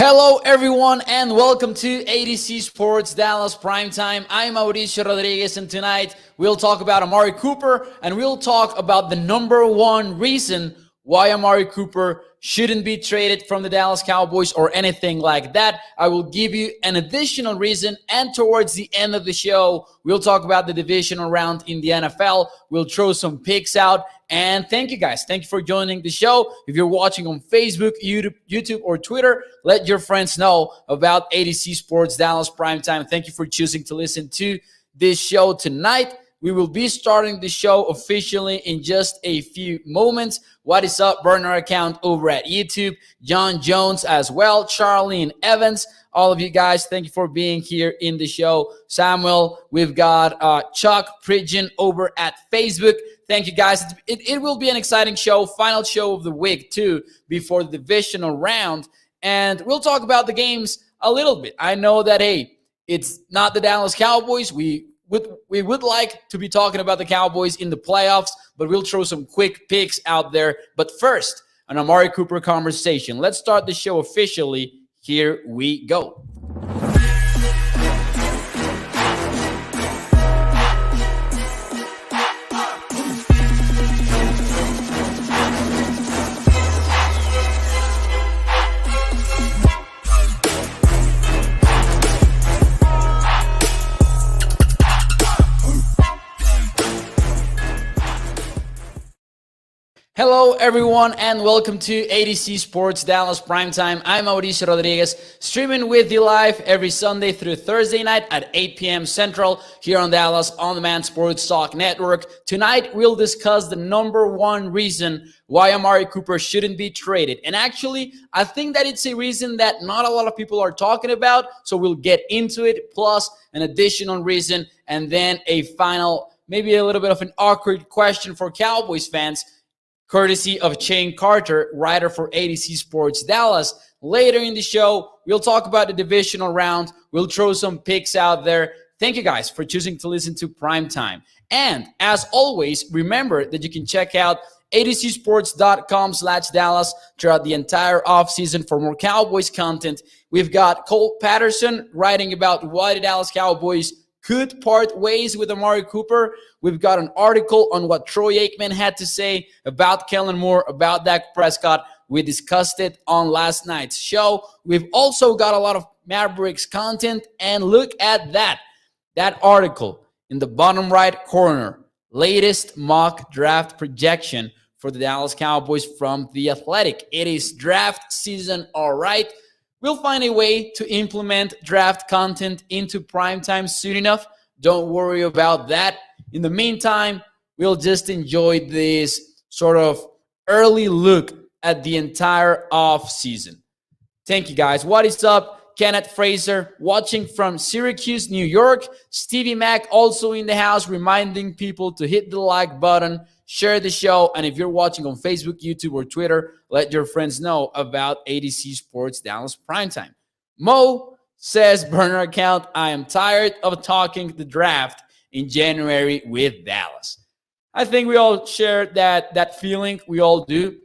Hello, everyone, and welcome to ADC Sports Dallas Primetime. I'm Mauricio Rodríguez, and tonight we'll talk about Amari Cooper, and we'll talk about the number one reason why Amari Cooper shouldn't be traded from the Dallas Cowboys or anything like that. I will give you an additional reason, and towards the end of the show, we'll talk about the divisional round in the NFL. We'll throw some picks out, and thank you guys. Thank you for joining the show. If you're watching on Facebook, YouTube, or Twitter, let your friends know about ADC Sports Dallas Primetime. Thank you for choosing to listen to this show tonight. We will be starting the show officially in just a few moments. What is up, burner account over at YouTube? John Jones as well, Charlene Evans. All of you guys, thank you for being here in the show. Samuel, we've got Chuck Pridgeon over at Facebook. Thank you, guys. It will be an exciting show, final show of the week, too, before the divisional round. And we'll talk about the games a little bit. I know that, hey, it's not the Dallas Cowboys. We would like to be talking about the Cowboys in the playoffs, but we'll throw some quick picks out there. But first, an Amari Cooper conversation. Let's start the show officially. Here we go. Hello, everyone, and welcome to ADC Sports Dallas Primetime. I'm Mauricio Rodríguez, streaming with you live every Sunday through Thursday night at 8 p.m. Central here on Dallas On Demand Sports Talk Network. Tonight, we'll discuss the number one reason why Amari Cooper shouldn't be traded. And actually, I think that it's a reason that not a lot of people are talking about, so we'll get into it, plus an additional reason, and then a final, maybe a little bit of an awkward question for Cowboys fans, courtesy of Shane Carter, writer for ADC Sports Dallas. Later in the show, we'll talk about the divisional round. We'll throw some picks out there. Thank you guys for choosing to listen to Primetime. And as always, remember that you can check out adcsports.com/Dallas throughout the entire offseason for more Cowboys content. We've got Cole Patterson writing about why the Dallas Cowboys could part ways with Amari Cooper. We've got an article on what Troy Aikman had to say about Kellen Moore, about Dak Prescott. We discussed it on last night's show. We've also got a lot of Mavericks content, and look at that article in the bottom right corner. Latest mock draft projection for the Dallas Cowboys from The Athletic. It is draft season, all right. We'll find a way to implement draft content into Primetime soon enough. Don't worry about that. In the meantime, we'll just enjoy this sort of early look at the entire offseason. Thank you, guys. What is up? Kenneth Fraser watching from Syracuse, New York. Stevie Mack also in the house, reminding people to hit the like button, share the show, and if you're watching on Facebook, YouTube, or Twitter, let your friends know about ADC Sports Dallas Primetime. Mo says, burner account, I am tired of talking the draft in January with Dallas. I think we all share that feeling. We all do.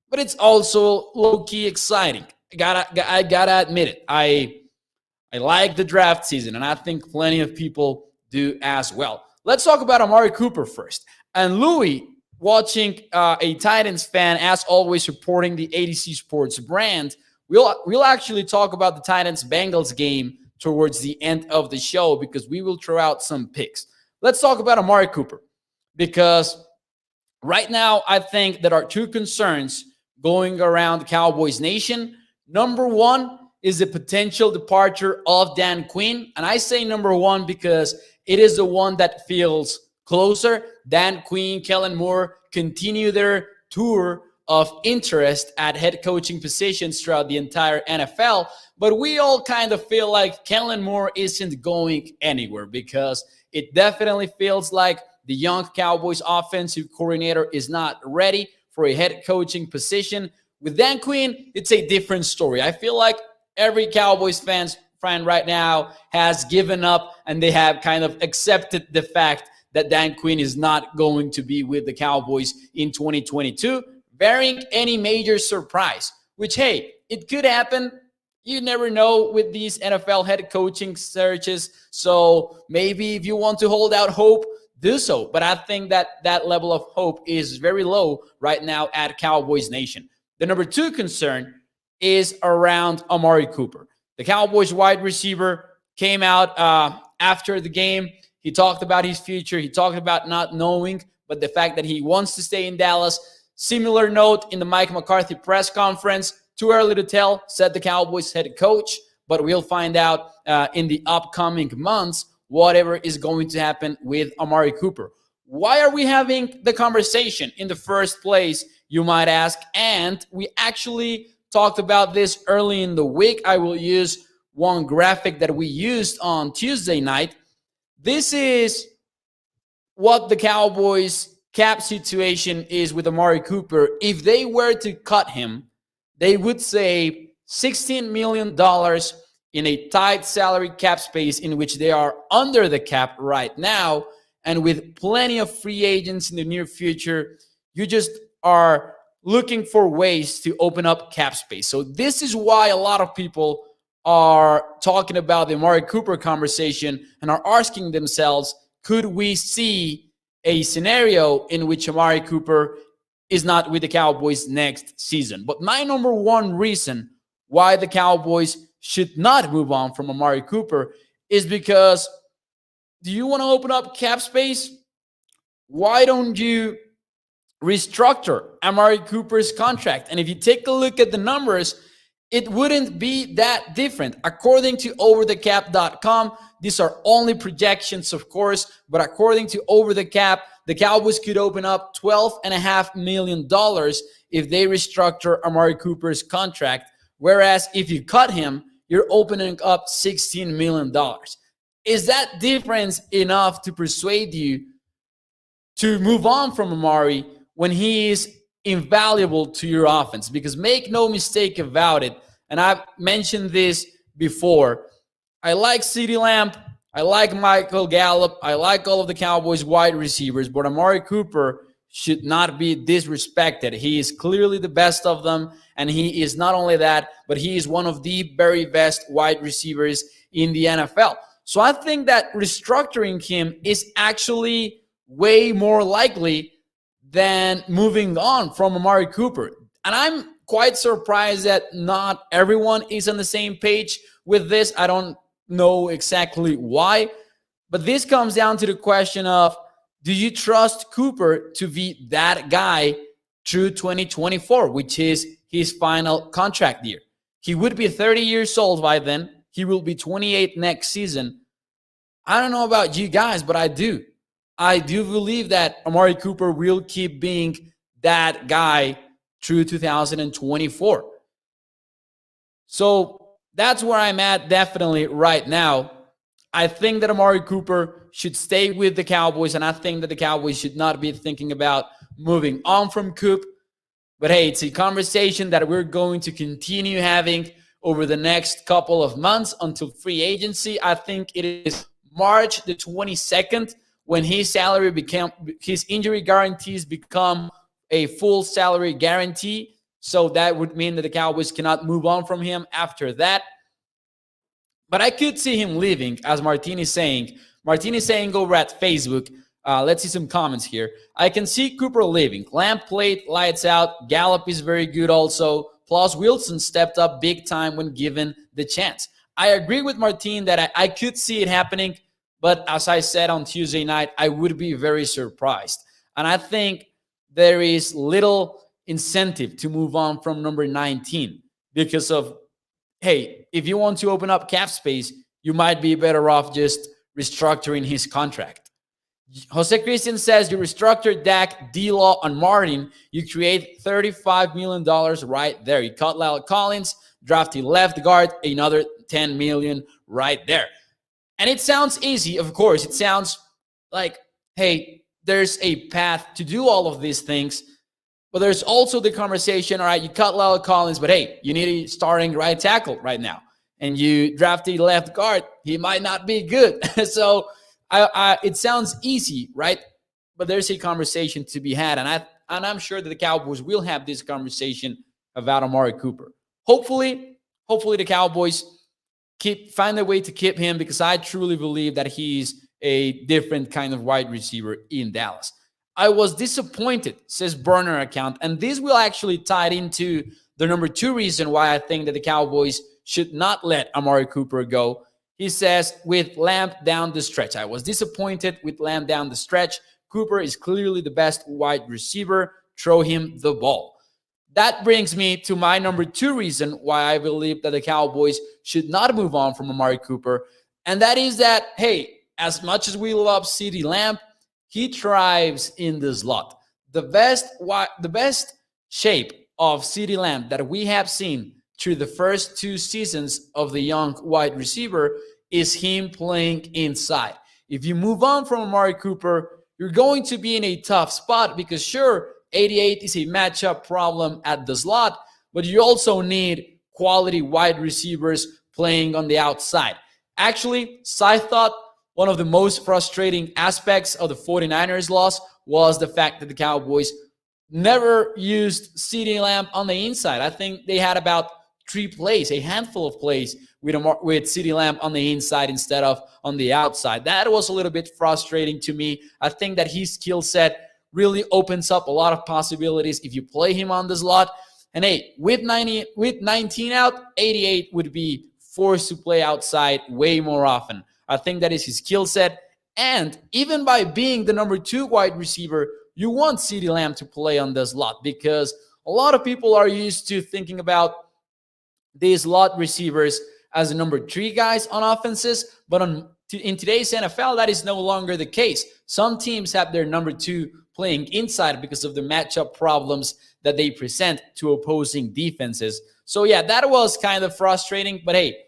But it's also low-key exciting. I gotta admit it. I like the draft season, and I think plenty of people do as well. Let's talk about Amari Cooper first. And Louis, watching a Titans fan, as always, reporting the ADC Sports brand. We'll actually talk about the Titans-Bengals game towards the end of the show because we will throw out some picks. Let's talk about Amari Cooper because right now I think there are two concerns going around Cowboys Nation. Number one is the potential departure of Dan Quinn. And I say number one because it is the one that feels closer. Dan Quinn, Kellen Moore continue their tour of interest at head coaching positions throughout the entire NFL. But we all kind of feel like Kellen Moore isn't going anywhere because it definitely feels like the young Cowboys offensive coordinator is not ready for a head coaching position. With Dan Quinn, it's a different story. I feel like every Cowboys fan right now has given up and they have kind of accepted the fact that Dan Quinn is not going to be with the Cowboys in 2022, barring any major surprise, which, hey, it could happen. you never know with these NFL head coaching searches. So maybe if you want to hold out hope, do so. But I think that that level of hope is very low right now at Cowboys Nation. The number two concern is around Amari Cooper. The Cowboys wide receiver came out after the game. He talked about his future. He talked about not knowing, but the fact that he wants to stay in Dallas. Similar note in the Mike McCarthy press conference. Too early to tell, said the Cowboys head coach, but we'll find out in the upcoming months whatever is going to happen with Amari Cooper. Why are we having the conversation in the first place, you might ask? And we actually talked about this early in the week. I will use one graphic that we used on Tuesday night. This is what the Cowboys cap situation is with Amari Cooper. If they were to cut him, they would save $16 million in a tight salary cap space in which they are under the cap right now. And with plenty of free agents in the near future, you just are looking for ways to open up cap space. So this is why a lot of people are talking about the Amari Cooper conversation and are asking themselves, could we see a scenario in which Amari Cooper is not with the Cowboys next season? But my number one reason why the Cowboys should not move on from Amari Cooper is because, do you want to open up cap space? Why don't you restructure Amari Cooper's contract? And if you take a look at the numbers, it wouldn't be that different. According to overthecap.com, these are only projections, of course, but according to Over the Cap, the Cowboys could open up $12.5 million if they restructure Amari Cooper's contract, whereas if you cut him, you're opening up $16 million. Is that difference enough to persuade you to move on from Amari when he is invaluable to your offense? Because make no mistake about it, and I've mentioned this before, I like CeeDee Lamb, I like Michael Gallup, I like all of the Cowboys wide receivers, but Amari Cooper should not be disrespected. He is clearly the best of them, and he is not only that, but he is one of the very best wide receivers in the NFL. So I think that restructuring him is actually way more likely than moving on from Amari Cooper. And I'm quite surprised that not everyone is on the same page with this. I don't know exactly why, but this comes down to the question of, do you trust Cooper to be that guy through 2024, which is his final contract year? He would be 30 years old by then. He will be 28 next season. I don't know about you guys, but I do. I do believe that Amari Cooper will keep being that guy through 2024. So that's where I'm at definitely right now. I think that Amari Cooper should stay with the Cowboys, and I think that the Cowboys should not be thinking about moving on from Coop. But hey, it's a conversation that we're going to continue having over the next couple of months until free agency. I think it is March the 22nd when his injury guarantees become a full salary guarantee. So that would mean that the Cowboys cannot move on from him after that. But I could see him leaving, as Martin is saying. Martin is saying over at Facebook. Let's see some comments here. I can see Cooper leaving. Lamb played lights out. Gallup is very good also. Plus, Wilson stepped up big time when given the chance. I agree with Martin that I could see it happening. But as I said on Tuesday night, I would be very surprised. And I think there is little incentive to move on from number 19 because of, hey, if you want to open up cap space, you might be better off just restructuring his contract. Jose Christian says you restructure Dak, D-Law, and Martin, you create $35 million right there. You cut Lyle Collins, draft a left guard, another $10 million right there. And it sounds easy, of course. It sounds like, hey, there's a path to do all of these things. But there's also the conversation, all right, you cut Lyle Collins, but hey, you need a starting right tackle right now. And you draft a left guard, he might not be good. So it sounds easy, right? But there's a conversation to be had. And I'm sure that the Cowboys will have this conversation about Amari Cooper. Hopefully hopefully the Cowboys find a way to keep him, because I truly believe that he's a different kind of wide receiver in Dallas. I was disappointed, says Burner account, and this will actually tie into the number 2 reason why I think that the Cowboys should not let Amari Cooper go. He says, with Lamb down the stretch. I was disappointed with Lamb down the stretch. Cooper is clearly the best wide receiver. Throw him the ball. That brings me to my number 2 reason why I believe that the Cowboys should not move on from Amari Cooper. And that is that, hey, as much as we love CeeDee Lamb, he thrives in the slot. The best shape of CeeDee Lamb that we have seen through the first 2 seasons of the young wide receiver is him playing inside. If you move on from Amari Cooper, you're going to be in a tough spot, because sure, 88 is a matchup problem at the slot, but you also need quality wide receivers playing on the outside. Actually, I thought one of the most frustrating aspects of the 49ers loss was the fact that the Cowboys never used CeeDee Lamb on the inside. I think they had about 3 plays, a handful of plays with CeeDee Lamb on the inside instead of on the outside. That was a little bit frustrating to me. I think that his skill set really opens up a lot of possibilities if you play him on the slot. And hey, with 19 out, 88 would be forced to play outside way more often. I think that is his skill set. And even by being the number 2 wide receiver, you want CeeDee Lamb to play on the slot, because a lot of people are used to thinking about these slot receivers as the number 3 guys on offenses. But in today's NFL, that is no longer the case. Some teams have their number 2 playing inside because of the matchup problems that they present to opposing defenses. So yeah, that was kind of frustrating. But hey,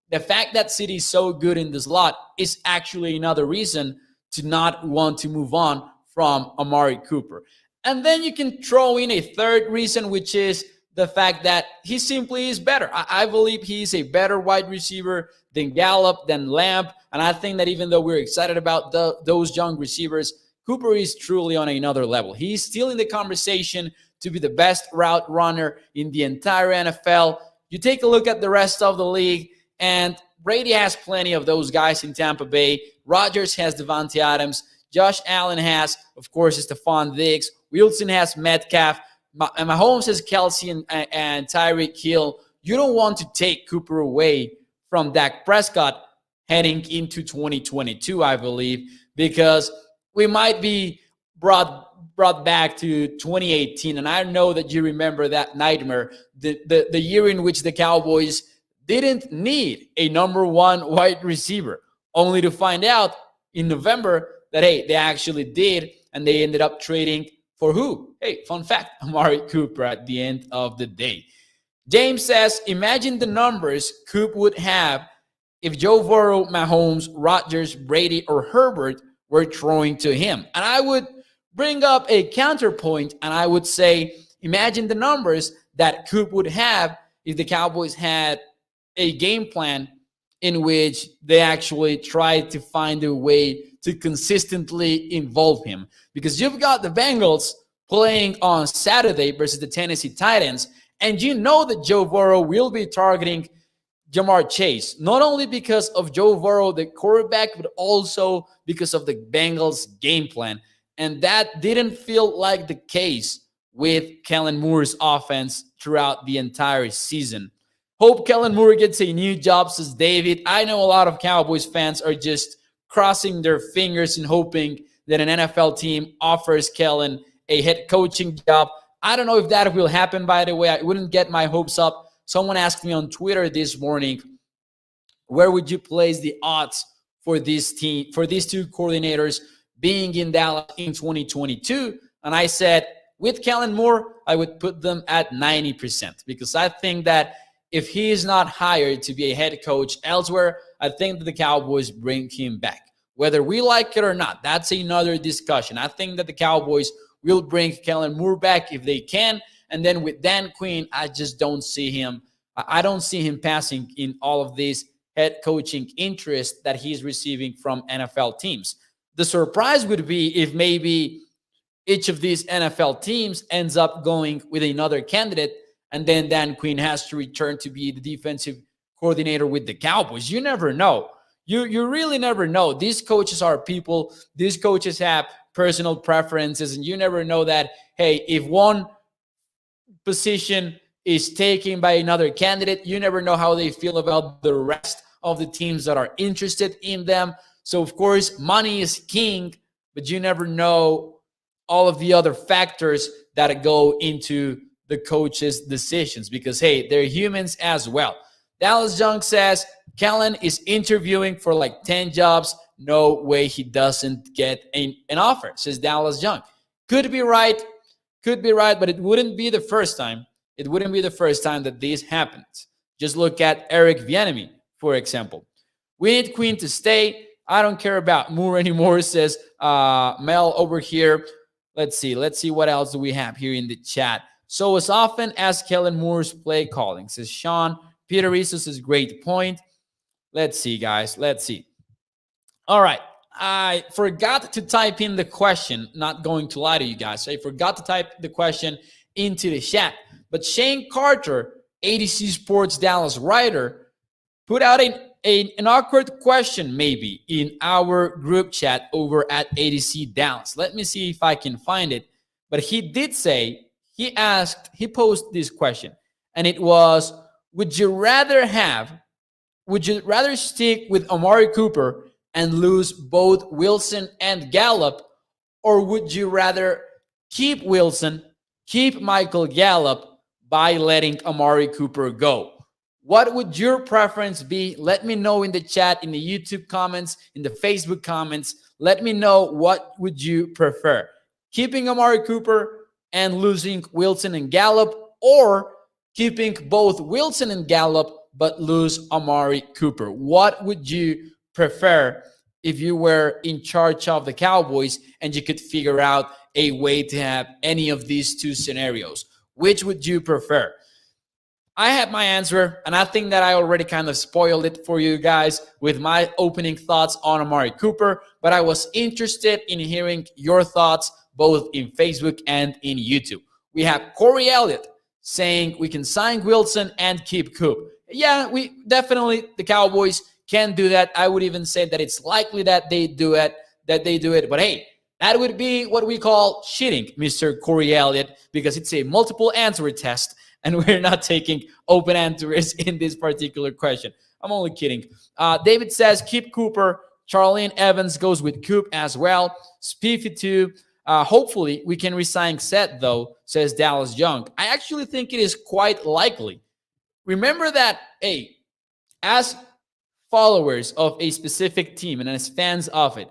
the fact that CeeDee is so good in the slot is actually another reason to not want to move on from Amari Cooper. And then you can throw in a third reason, which is the fact that he simply is better. I believe he's a better wide receiver than Gallup, than Lamb. And I think that even though we're excited about those young receivers, Cooper is truly on another level. He's still in the conversation to be the best route runner in the entire NFL. You take a look at the rest of the league, and Brady has plenty of those guys in Tampa Bay. Rodgers has Devontae Adams. Josh Allen has, of course, Stephon Diggs. Wilson has Metcalf. And Mahomes has Kelsey and Tyreek Hill. You don't want to take Cooper away from Dak Prescott heading into 2022, I believe, because we might be brought back to 2018. And I know that you remember that nightmare, the year in which the Cowboys didn't need a number 1 wide receiver, only to find out in November that, hey, they actually did, and they ended up trading for who? Hey, fun fact, Amari Cooper at the end of the day. James says, imagine the numbers Coop would have if Joe Burrow, Mahomes, Rodgers, Brady, or Herbert were throwing to him. And I would bring up a counterpoint, and I would say, imagine the numbers that Coop would have if the Cowboys had a game plan in which they actually tried to find a way to consistently involve him. Because you've got the Bengals playing on Saturday versus the Tennessee Titans, and you know that Joe Burrow will be targeting Jamar Chase, not only because of Joe Burrow, the quarterback, but also because of the Bengals game plan. And that didn't feel like the case with Kellen Moore's offense throughout the entire season. Hope Kellen Moore gets a new job, says David. I know a lot of Cowboys fans are just crossing their fingers and hoping that an NFL team offers Kellen a head coaching job. I don't know if that will happen, by the way. I wouldn't get my hopes up. Someone asked me on Twitter this morning, where would you place the odds for this team, for these 2 coordinators being in Dallas in 2022? And I said, with Kellen Moore, I would put them at 90%, because I think that if he is not hired to be a head coach elsewhere, I think that the Cowboys bring him back. Whether we like it or not, that's another discussion. I think that the Cowboys will bring Kellen Moore back if they can. And then with Dan Quinn, I just don't see him. I don't see him passing in all of these head coaching interest that he's receiving from NFL teams. The surprise would be if maybe each of these NFL teams ends up going with another candidate and then Dan Quinn has to return to be the defensive coordinator with the Cowboys. You never know. You really never know. These coaches are people. These coaches have personal preferences, and you never know that, hey, if one position is taken by another candidate, you never know how they feel about the rest of the teams that are interested in them. So, of course, money is king, but you never know all of the other factors that go into the coach's decisions because, hey, they're humans as well. Dallas Young says, Kellen is interviewing for like 10 jobs. No way he doesn't get an offer, says Dallas Young. Could be right, but it wouldn't be the first time. It wouldn't be the first time that this happens. Just look at Eric Bieniemy, for example. We need Quinn to stay. I don't care about Moore anymore, says Mel over here. Let's see what else do we have here in the chat. So as often as Kellen Moore's play calling, says Sean. Peter Rizzo says great point. Let's see, guys. Let's see. All right. I forgot to type in the question. Not going to lie to you guys. I forgot to type the question into the chat. But Shane Carter, ADC Sports Dallas writer, put out an awkward question maybe in our group chat over at ADC Dallas. Let me see if I can find it. But he did say, he posed this question. And it was, would you rather stick with Amari Cooper and lose both Wilson and Gallup, or would you rather keep Wilson, keep Michael Gallup by letting Amari Cooper go? What would your preference be? Let me know in the chat, in the YouTube comments, in the Facebook comments. Let me know what would you prefer. Keeping Amari Cooper and losing Wilson and Gallup, or keeping both Wilson and Gallup but lose Amari Cooper? What would you prefer if you were in charge of the Cowboys and you could figure out a way to have any of these two scenarios? Which would you prefer? I have my answer, and I think that I already kind of spoiled it for you guys with my opening thoughts on Amari Cooper, but I was interested in hearing your thoughts both in Facebook and in YouTube. We have Corey Elliott saying we can sign Wilson and keep Coop. Yeah, the Cowboys can do that. I would even say that it's likely that they do it. But hey, that would be what we call cheating, Mr. Corey Elliott, because it's a multiple answer test, and we're not taking open answers in this particular question. I'm only kidding. David says keep Cooper. Charlene Evans goes with Coop as well. Spiffy too. Hopefully we can resign Seth, though, says Dallas Young. I actually think it is quite likely. Remember that, hey, as followers of a specific team and as fans of it,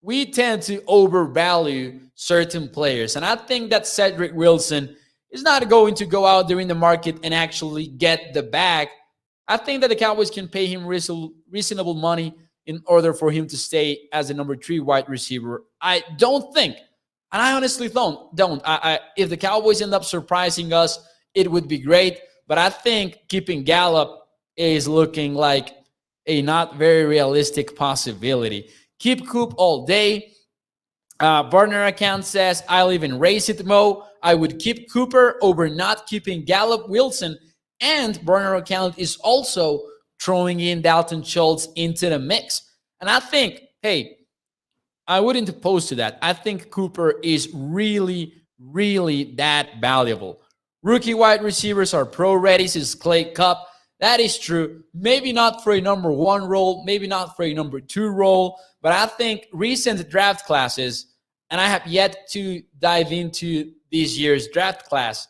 we tend to overvalue certain players. And I think that Cedric Wilson is not going to go out there in the market and actually get the bag. I think that the Cowboys can pay him reasonable money in order for him to stay as a number 3 wide receiver. I don't think, and I honestly don't. If the Cowboys end up surprising us, it would be great. But I think keeping Gallup is looking like a not very realistic possibility. Keep Coop all day. Burner account says, I live in Race It Mo. I would keep Cooper over not keeping Gallup, Wilson, and Burner account is also throwing in Dalton Schultz into the mix. And I think, hey, I wouldn't oppose to that. I think Cooper is really, really that valuable. Rookie wide receivers are pro-ready, says Clay Cup. That is true. Maybe not for a number 1 role, maybe not for a number 2 role, but I think recent draft classes, and I have yet to dive into this year's draft class,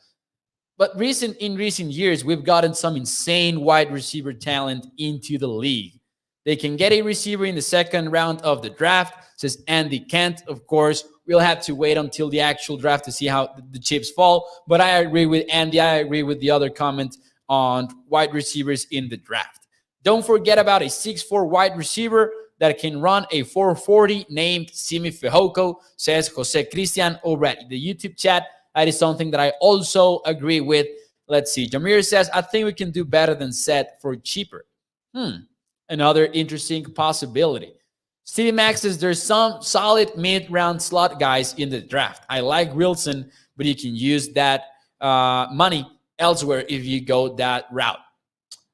but in recent years, we've gotten some insane wide receiver talent into the league. They can get a receiver in the second round of the draft, says Andy Kent. Of course, we'll have to wait until the actual draft to see how the chips fall. But I agree with Andy. I agree with the other comment on wide receivers in the draft. Don't forget about a 6'4" wide receiver that can run a 440 named Simi Fehoko, says Jose Cristian over at the YouTube chat. That is something that I also agree with. Let's see. Jameer says, I think we can do better than Seth for cheaper. Another interesting possibility. Stevie Max says there's some solid mid-round slot guys in the draft. I like Wilson, but you can use that money elsewhere if you go that route.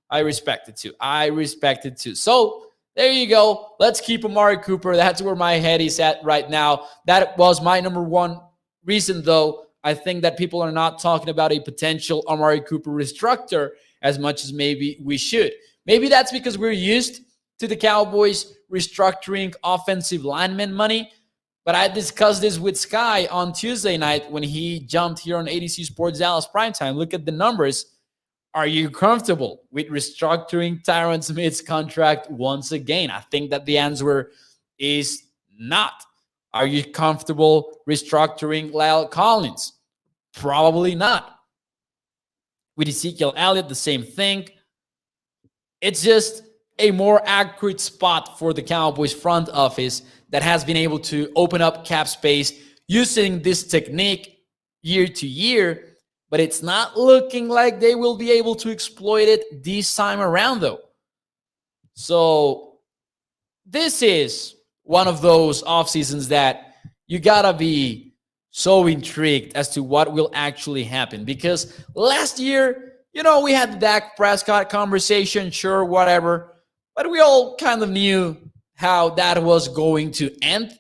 I respect it too. So there you go. Let's keep Amari Cooper. That's where my head is at right now. That was my number one reason, though. I think that people are not talking about a potential Amari Cooper restructure as much as maybe we should. Maybe that's because we're used to the Cowboys restructuring offensive lineman money. But I discussed this with Sky on Tuesday night when he jumped here on ADC Sports Dallas Primetime. Look at the numbers. Are you comfortable with restructuring Tyron Smith's contract once again? I think that the answer is not. Are you comfortable restructuring Lyle Collins? Probably not. With Ezekiel Elliott, the same thing. It's just a more accurate spot for the Cowboys front office that has been able to open up cap space using this technique year to year. But it's not looking like they will be able to exploit it this time around, though. So this is one of those off seasons that you gotta be so intrigued as to what will actually happen. Because last year, we had the Dak Prescott conversation, sure, whatever. But we all kind of knew how that was going to end.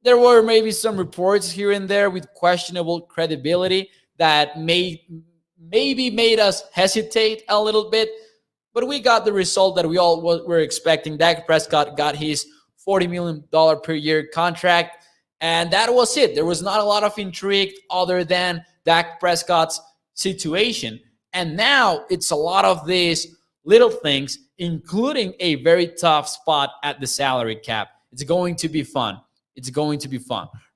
There were maybe some reports here and there with questionable credibility that maybe made us hesitate a little bit, but we got the result that we all were expecting. Dak Prescott got his $40 million per year contract, and that was it. There was not a lot of intrigue other than Dak Prescott's situation. And now it's a lot of these little things, including a very tough spot at the salary cap. It's going to be fun.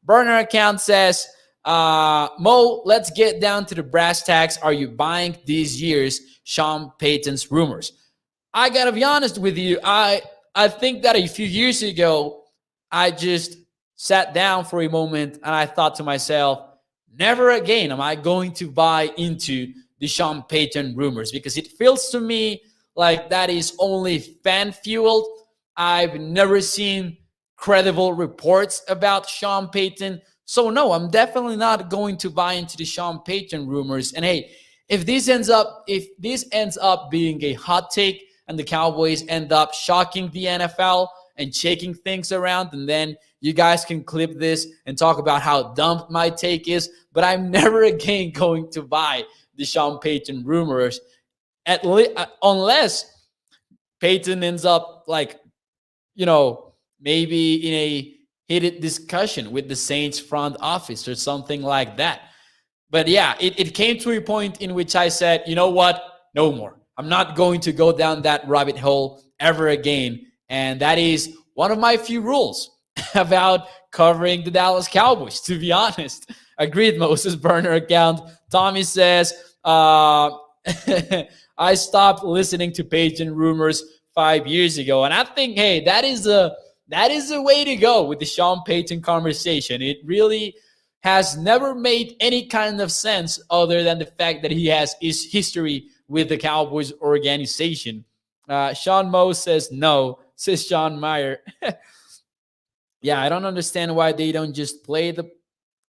Burner account says, Mo, let's get down to the brass tacks. Are you buying this year's Sean Payton's rumors? I gotta be honest with you. I think that a few years ago, I just sat down for a moment and I thought to myself, never again am I going to buy into the Sean Payton rumors, because it feels to me like that is only fan fueled. I've never seen credible reports about Sean Payton. So no, I'm definitely not going to buy into the Sean Payton rumors. And hey, if this ends up being a hot take and the Cowboys end up shocking the NFL and shaking things around, and then you guys can clip this and talk about how dumb my take is. But I'm never again going to buy the Sean Payton rumors, unless Payton ends up maybe in a heated discussion with the Saints front office or something like that. But yeah, it came to a point in which I said, you know what? No more. I'm not going to go down that rabbit hole ever again. And that is one of my few rules about covering the Dallas Cowboys, to be honest. Agreed, Moses Burner account. Tommy says, I stopped listening to Payton rumors 5 years ago. And I think, hey, that is a way to go with the Sean Payton conversation. It really has never made any kind of sense other than the fact that he has his history with the Cowboys organization. Sean Moe says no, says Sean Meyer. Yeah, I don't understand why they don't just play the...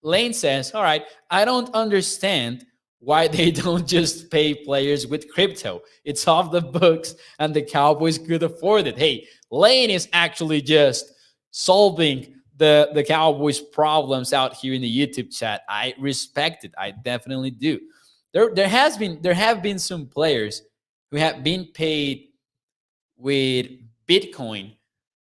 Lane says, all right, I don't understand why they don't just pay players with crypto. It's off the books and the Cowboys could afford it. Hey, Lane is actually just solving the Cowboys' problems out here in the YouTube chat. I respect it. I definitely do. There have been some players who have been paid with Bitcoin,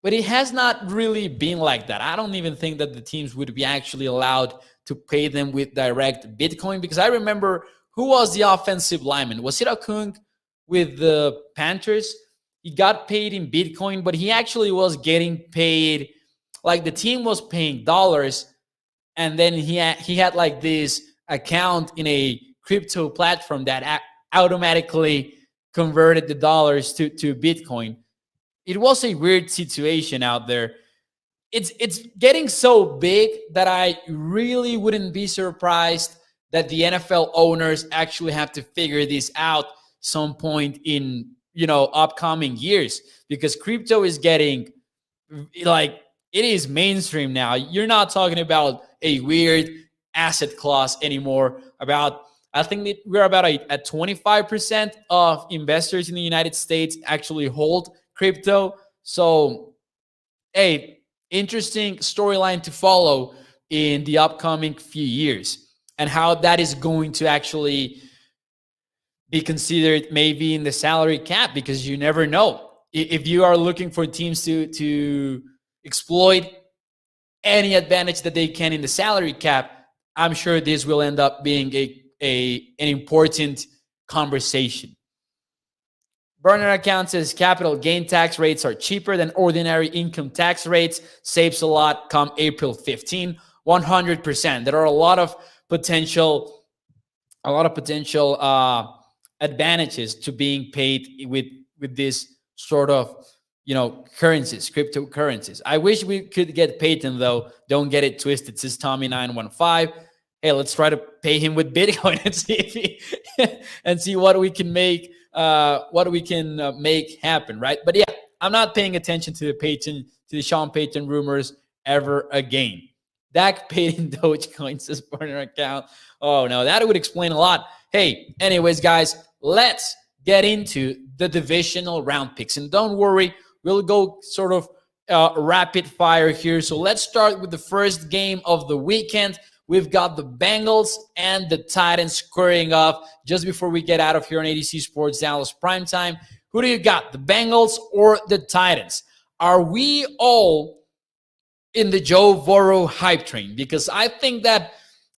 but it has not really been like that. I don't even think that the teams would be actually allowed to pay them with direct Bitcoin, because I remember, who was the offensive lineman? Was it Okung with the Panthers? He got paid in Bitcoin, but he actually was getting paid, like the team was paying dollars, and then he had like this account in a crypto platform that automatically converted the dollars to Bitcoin. It was a weird situation out there. It's getting so big that I really wouldn't be surprised that the NFL owners actually have to figure this out some point in upcoming years, because crypto is getting it is mainstream now. You're not talking about a weird asset class anymore, about I think that we're about at 25% of investors in the United States actually hold crypto. So, hey, interesting storyline to follow in the upcoming few years, and how that is going to actually be considered maybe in the salary cap, because you never know. If you are looking for teams to exploit any advantage that they can in the salary cap, I'm sure this will end up being an important conversation. Burner account says capital gain tax rates are cheaper than ordinary income tax rates. Saves a lot come April 15. 100%. There are a lot of potential advantages to being paid with this sort of currencies, cryptocurrencies. I wish we could get Payton, though. Don't get it twisted, says Tommy915. Hey, let's try to pay him with Bitcoin and see and see what we can make make happen, right? But yeah, I'm not paying attention to the Sean Payton rumors ever again. Dak Payton Dogecoin, says burner account. Oh no, that would explain a lot. Hey, anyways, guys, let's get into the divisional round picks. And don't worry, we'll go sort of rapid fire here. So let's start with the first game of the weekend. We've got the Bengals and the Titans squaring off just before we get out of here on ADC Sports Dallas Primetime. Who do you got, the Bengals or the Titans? Are we all in the Joe Burrow hype train? Because I think that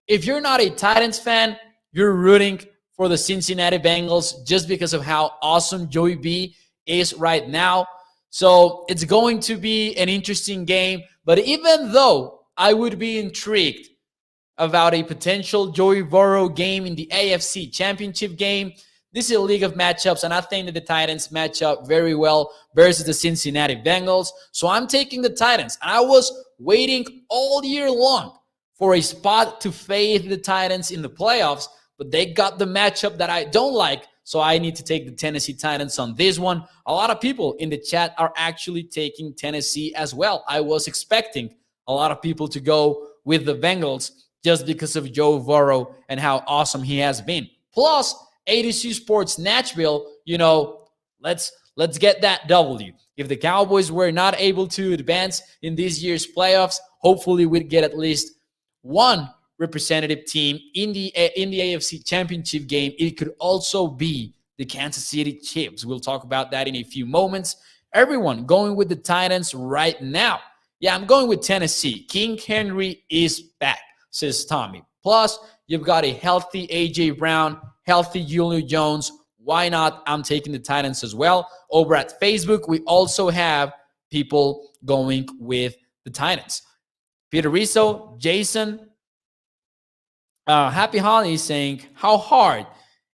if you're not a Titans fan, you're rooting for the Cincinnati Bengals just because of how awesome Joey B is right now. So it's going to be an interesting game. But even though I would be intrigued about a potential Joey Burrow game in the AFC Championship game, this is a league of matchups, and I think that the Titans match up very well versus the Cincinnati Bengals. So I'm taking the Titans. And I was waiting all year long for a spot to fade the Titans in the playoffs, but they got the matchup that I don't like, so I need to take the Tennessee Titans on this one. A lot of people in the chat are actually taking Tennessee as well. I was expecting a lot of people to go with the Bengals just because of Joe Burrow and how awesome he has been. Plus, ADC Sports Nashville, let's get that W. If the Cowboys were not able to advance in this year's playoffs, hopefully we'd get at least one representative team in the AFC Championship game. It could also be the Kansas City Chiefs. We'll talk about that in a few moments. Everyone going with the Titans right now. Yeah, I'm going with Tennessee. King Henry is back, says Tommy. Plus, you've got a healthy A.J. Brown, healthy Julio Jones. Why not? I'm taking the Titans as well. Over at Facebook, we also have people going with the Titans. Peter Rizzo, Jason, Happy Holly is saying, how hard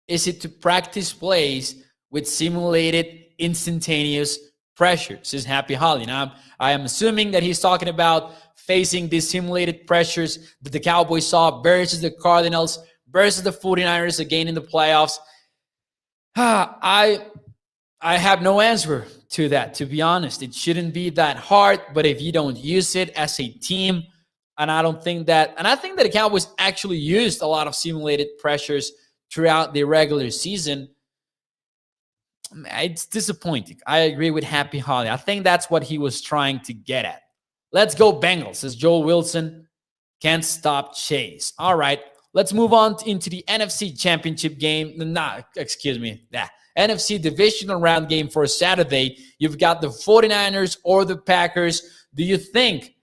is it to practice plays with simulated instantaneous pressure? Says Happy Holly. Now, I am assuming that he's talking about facing these simulated pressures that the Cowboys saw versus the Cardinals, versus the 49ers again in the playoffs. I have no answer to that, to be honest. It shouldn't be that hard, but if you don't use it as a team, I think that the Cowboys actually used a lot of simulated pressures throughout the regular season. It's disappointing. I agree with Happy Holly. I think that's what he was trying to get at. Let's go Bengals, says Joel Wilson. Can't stop Chase. All right, let's move on into the NFC Championship game. NFC Divisional Round game for Saturday. You've got the 49ers or the Packers. Do you think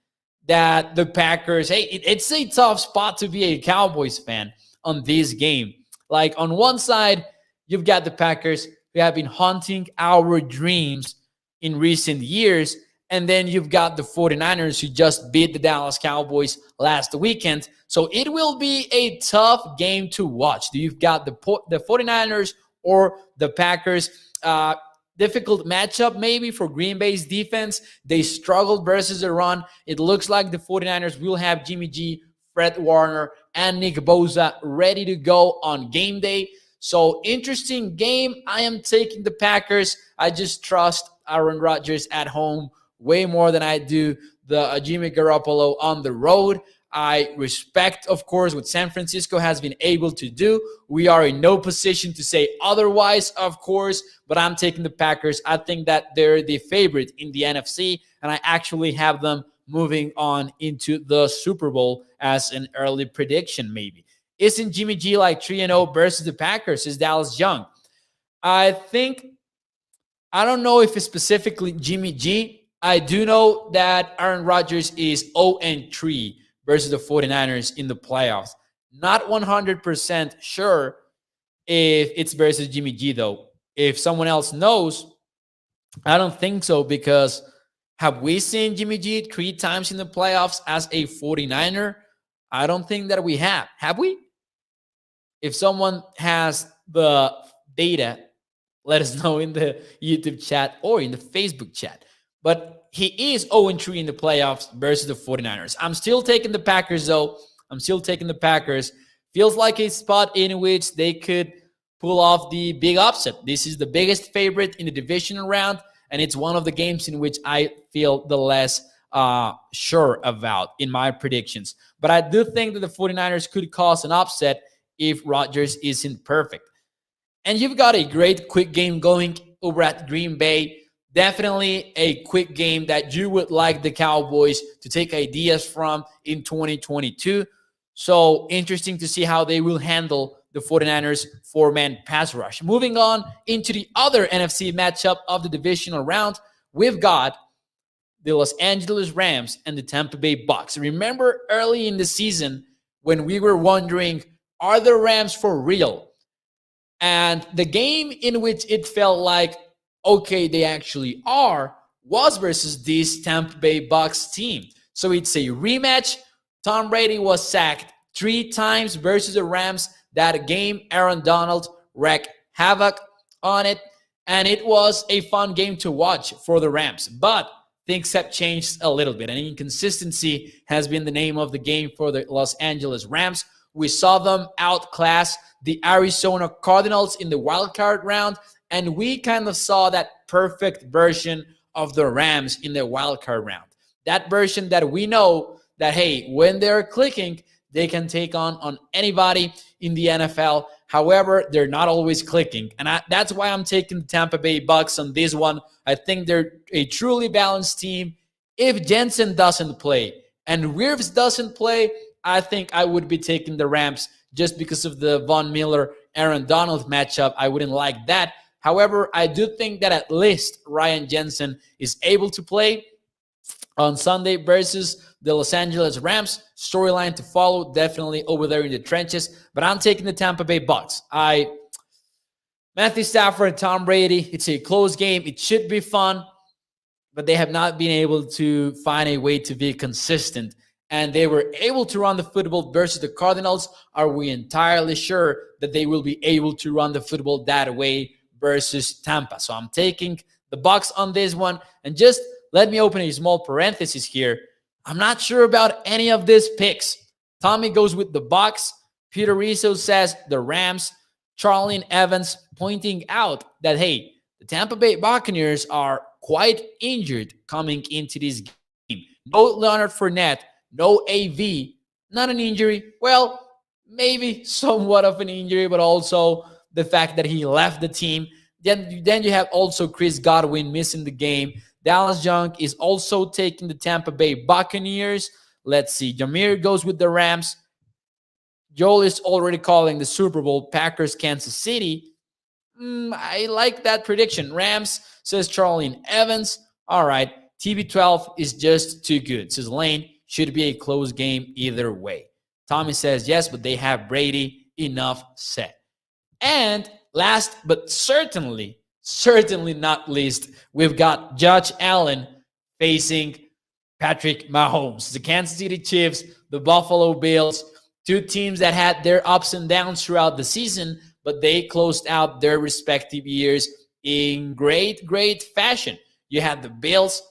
that the Packers, it's a tough spot to be a Cowboys fan on this game. Like on one side, you've got the Packers who have been haunting our dreams in recent years. And then you've got the 49ers who just beat the Dallas Cowboys last weekend. So it will be a tough game to watch. You've got the 49ers or the Packers. Difficult matchup maybe for Green Bay's defense. They struggled versus the run. It looks like the 49ers will have Jimmy G, Fred Warner, and Nick Bosa ready to go on game day. So interesting game. I am taking the Packers. I just trust Aaron Rodgers at home way more than I do the Jimmy Garoppolo on the road. I respect, of course, what San Francisco has been able to do. We are in no position to say otherwise, of course, but I'm taking the Packers. I think that they're the favorite in the NFC, and I actually have them moving on into the Super Bowl as an early prediction, maybe. Isn't Jimmy G like 3-0 versus the Packers? Is Dallas Young? I don't know if it's specifically Jimmy G. I do know that Aaron Rodgers is 0-3 versus the 49ers in the playoffs. Not 100% sure if it's versus Jimmy G, though. If someone else knows, I don't think so, because have we seen Jimmy G 3 times in the playoffs as a 49er? I don't think that we have. Have we? If someone has the data, let us know in the YouTube chat or in the Facebook chat. But he is 0-3 in the playoffs versus the 49ers. I'm still taking the Packers, though. I'm still taking the Packers. Feels like a spot in which they could pull off the big upset. This is the biggest favorite in the divisional round, and it's one of the games in which I feel the less sure about in my predictions. But I do think that the 49ers could cause an upset if Rodgers isn't perfect. And you've got a great quick game going over at Green Bay. Definitely a quick game that you would like the Cowboys to take ideas from in 2022. So interesting to see how they will handle the 49ers 4-man pass rush. Moving on into the other NFC matchup of the divisional round, we've got the Los Angeles Rams and the Tampa Bay Bucks. Remember early in the season when we were wondering, are the Rams for real? And the game in which it felt like, okay, they actually are, was versus this Tampa Bay Bucks team. So it's a rematch. Tom Brady was sacked 3 times versus the Rams. That game, Aaron Donald wreaked havoc on it, and it was a fun game to watch for the Rams. But things have changed a little bit, and inconsistency has been the name of the game for the Los Angeles Rams. We saw them outclass the Arizona Cardinals in the wildcard round, and we kind of saw that perfect version of the Rams in the wildcard round. That version that we know that, hey, when they're clicking, they can take on anybody in the NFL. However, they're not always clicking. And that's why I'm taking the Tampa Bay Bucks on this one. I think they're a truly balanced team. If Jensen doesn't play and Wirfs doesn't play, I think I would be taking the Rams just because of the Von Miller-Aaron Donald matchup. I wouldn't like that. However, I do think that at least Ryan Jensen is able to play on Sunday versus the Los Angeles Rams. Storyline to follow, definitely over there in the trenches. But I'm taking the Tampa Bay Bucks. Matthew Stafford and Tom Brady, it's a close game. It should be fun, but they have not been able to find a way to be consistent. And they were able to run the football versus the Cardinals. Are we entirely sure that they will be able to run the football that way versus Tampa? So I'm taking the Bucks on this one. And just let me open a small parenthesis here. I'm not sure about any of these picks. Tommy goes with the Bucks. Peter Rizzo says the Rams. Charlene Evans pointing out that, hey, the Tampa Bay Buccaneers are quite injured coming into this game. No Leonard Fournette, no AV, not an injury. Well, maybe somewhat of an injury, but also the fact that he left the team. Then you have also Chris Godwin missing the game. Dallas Young is also taking the Tampa Bay Buccaneers. Let's see. Jameer goes with the Rams. Joel is already calling the Super Bowl Packers, Kansas City. I like that prediction. Rams, says Charlene Evans. All right. TB12 is just too good, says Lane. Should be a close game either way. Tommy says yes, but they have Brady. Enough said. And last but certainly not least, we've got Josh Allen facing Patrick Mahomes. The Kansas City Chiefs, the Buffalo Bills, two teams that had their ups and downs throughout the season, but they closed out their respective years in great fashion. You had the Bills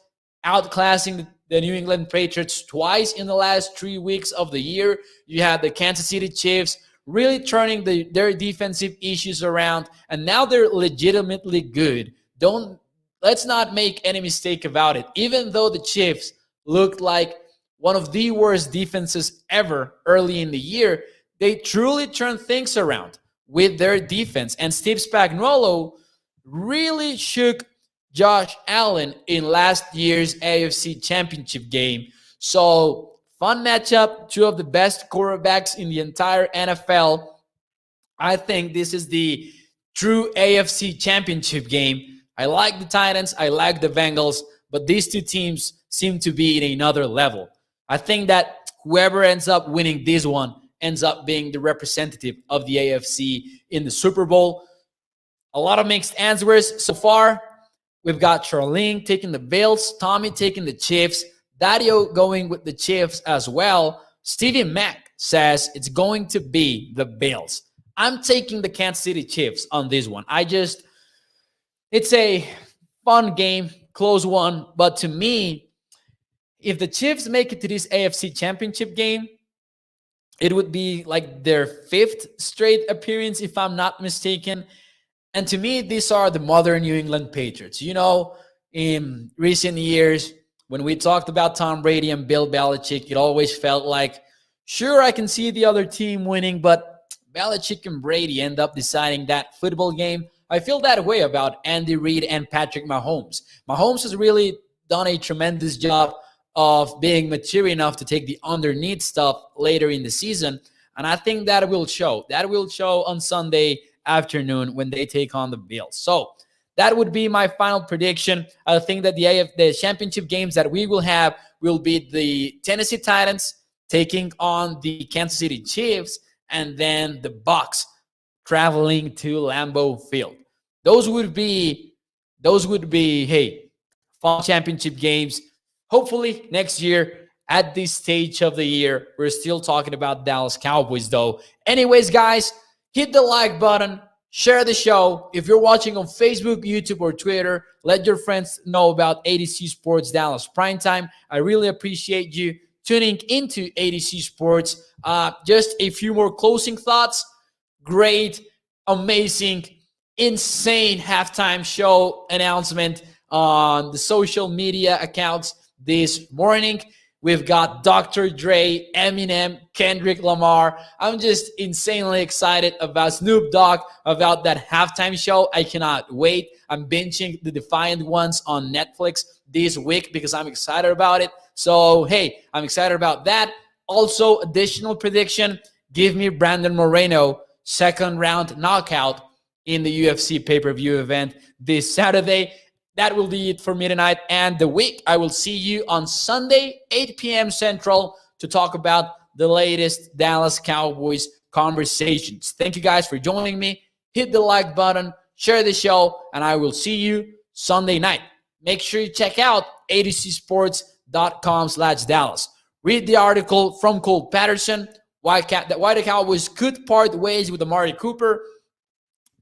outclassing the New England Patriots twice in the last 3 weeks of the year. You had the Kansas City Chiefs really turning their defensive issues around, and now they're legitimately good. Let's not make any mistake about it. Even though the Chiefs looked like one of the worst defenses ever early in the year, they truly turned things around with their defense. And Steve Spagnuolo really shook Josh Allen in last year's AFC Championship game. So, fun matchup, two of the best quarterbacks in the entire NFL. I think this is the true AFC Championship game. I like the Titans, I like the Bengals, but these two teams seem to be in another level. I think that whoever ends up winning this one ends up being the representative of the AFC in the Super Bowl. A lot of mixed answers so far. We've got Charlene taking the Bills, Tommy taking the Chiefs, Dario going with the Chiefs as well. Stevie Mack says it's going to be the Bills. I'm taking the Kansas City Chiefs on this one. It's a fun game, close one, but to me, if the Chiefs make it to this AFC Championship game, it would be like their 5th straight appearance, if I'm not mistaken. And to me, these are the modern New England Patriots. You know, in recent years, when we talked about Tom Brady and Bill Belichick, it always felt like, sure, I can see the other team winning, but Belichick and Brady end up deciding that football game. I feel that way about Andy Reid and Patrick Mahomes. Mahomes has really done a tremendous job of being mature enough to take the underneath stuff later in the season. And I think that will show. That will show on Sunday afternoon when they take on the Bills. So that would be my final prediction. I think that the championship games that we will have will be the Tennessee Titans taking on the Kansas City Chiefs, and then the Bucs traveling to Lambeau Field. Those would be, hey, fun championship games. Hopefully next year at this stage of the year, we're still talking about Dallas Cowboys though. Anyways, guys, hit the like button, share the show. If you're watching on Facebook, YouTube, or Twitter, let your friends know about ADC Sports Dallas Primetime. I really appreciate you tuning into ADC Sports. Just a few more closing thoughts. Great, amazing, insane halftime show announcement on the social media accounts this morning. We've got Dr. Dre, Eminem, Kendrick Lamar. I'm just insanely excited about Snoop Dogg, about that halftime show. I cannot wait. I'm binging the Defiant Ones on Netflix this week because I'm excited about it. So, hey, I'm excited about that. Also, additional prediction, give me Brandon Moreno, 2nd round knockout in the UFC pay-per-view event this Saturday. That will be it for me tonight and the week. I will see you on Sunday, 8 p.m. Central, to talk about the latest Dallas Cowboys conversations. Thank you guys for joining me. Hit the like button, share the show, and I will see you Sunday night. Make sure you check out adcsports.com/Dallas. Read the article from Cole Patterson, why the Cowboys could part ways with Amari Cooper.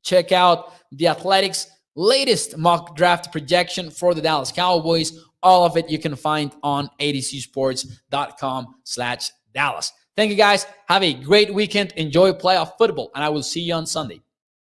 Check out the Athletics' latest mock draft projection for the Dallas Cowboys. All of it you can find on adcsports.com/Dallas. Thank you guys. Have a great weekend. Enjoy playoff football, and I will see you on Sunday.